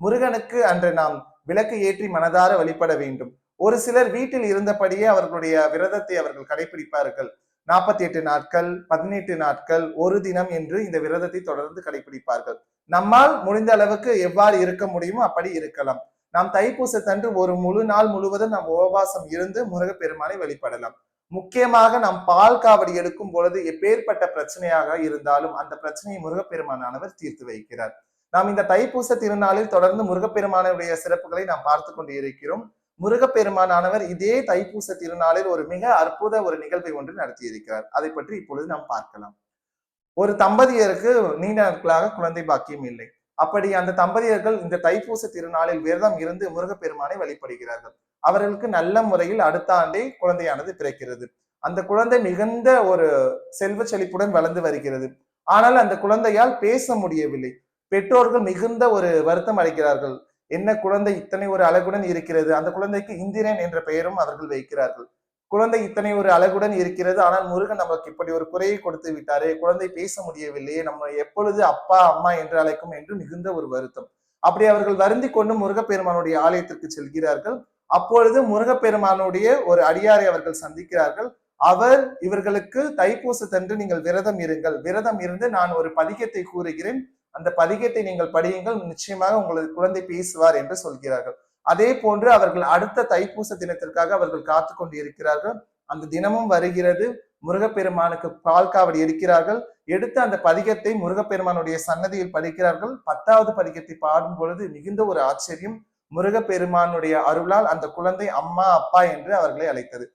முருகனுக்கு அன்று நாம் விளக்கு ஏற்றி மனதார வழிபட வேண்டும். ஒரு சிலர் வீட்டில் இருந்தபடியே அவர்களுடைய விரதத்தை அவர்கள் கடைபிடிப்பார்கள். 48 நாட்கள், 18 நாட்கள், ஒரு தினம் என்று இந்த விரதத்தை தொடர்ந்து கடைபிடிப்பார்கள். நம்மால் முடிந்த அளவுக்கு எவ்வாறு இருக்க முடியுமோ அப்படி இருக்கலாம். நாம் தைப்பூசத்தன்று ஒரு முழு நாள் முழுவதும் நாம் உபவாசம் இருந்து முருகப்பெருமானை வழிபடலாம். முக்கியமாக நாம் பால் காவடி எடுக்கும் பொழுது எப்பேற்பட்ட பிரச்சனையாக இருந்தாலும் அந்த பிரச்சனையை முருகப்பெருமானவர் தீர்த்து வைக்கிறார். நாம் இந்த தைப்பூச திருநாளில் தொடர்ந்து முருகப்பெருமானுடைய சிறப்புகளை நாம் பார்த்து கொண்டு இருக்கிறோம். முருகப்பெருமானவர் இதே தைப்பூச திருநாளில் ஒரு மிக அற்புத ஒரு நிகழ்வை ஒன்று நடத்தி இருக்கிறார். அதை பற்றி இப்பொழுது நாம் பார்க்கலாம். ஒரு தம்பதியருக்கு நீண்ட நாட்களாக குழந்தை பாக்கியம் இல்லை. அப்படி அந்த தம்பதியர்கள் இந்த தைப்பூச திருநாளில் விரதம் இருந்து முருகப்பெருமானை வழிபடுகிறார்கள். அவர்களுக்கு நல்ல முறையில் அடுத்த ஆண்டே குழந்தையானது பிறக்கிறது. அந்த குழந்தை மிகுந்த ஒரு செல்வ செழிப்புடன் வளர்ந்து வருகிறது. ஆனால் அந்த குழந்தையால் பேச முடியவில்லை. பெற்றோர்கள் மிகுந்த ஒரு வருத்தம் அடைகிறார்கள். என்ன குழந்தை இத்தனை ஒரு அழகுடன் இருக்கிறது, அந்த குழந்தைக்கு இந்திரன் என்ற பெயரும் அவர்கள் வைக்கிறார்கள். குழந்தை இத்தனை ஒரு அழகுடன் இருக்கிறது, ஆனால் முருகன் நமக்கு இப்படி ஒரு குறையை கொடுத்து விட்டாரே, குழந்தை பேச முடியவில்லையே, நம்ம எப்பொழுது அப்பா அம்மா என்று அழைக்கும் என்று மிகுந்த ஒரு வருத்தம். அப்படி அவர்கள் வருந்தி கொண்டு முருகப்பெருமானுடைய ஆலயத்திற்கு செல்கிறார்கள். அப்பொழுது முருகப்பெருமானுடைய ஒரு அடியாரை அவர்கள் சந்திக்கிறார்கள். அவர் இவர்களுக்கு தைப்பூசத்தன்று நீங்கள் விரதம் இருங்கள், விரதம் இருந்து நான் ஒரு பதிகத்தை கூறுகிறேன், அந்த பதிகத்தை நீங்கள் படியுங்கள், நிச்சயமாக உங்களது குழந்தை பேசுவார் என்று சொல்கிறார்கள். அதே போன்று அவர்கள் அடுத்த தைப்பூச தினத்திற்காக அவர்கள் காத்து கொண்டு இருக்கிறார்கள். அந்த தினமும் வருகிறது. முருகப்பெருமானுக்கு பால் காவடி எடுக்கிறார்கள். எடுத்து அந்த பதிகத்தை முருகப்பெருமானுடைய சன்னதியில் படிக்கிறார்கள். 10வது பதிகத்தை பாடும் பொழுது மிகுந்த ஒரு ஆச்சரியம். முருகப்பெருமானுடைய அருளால் அந்த குழந்தை அம்மா அப்பா என்று அவர்களை அழைத்தது.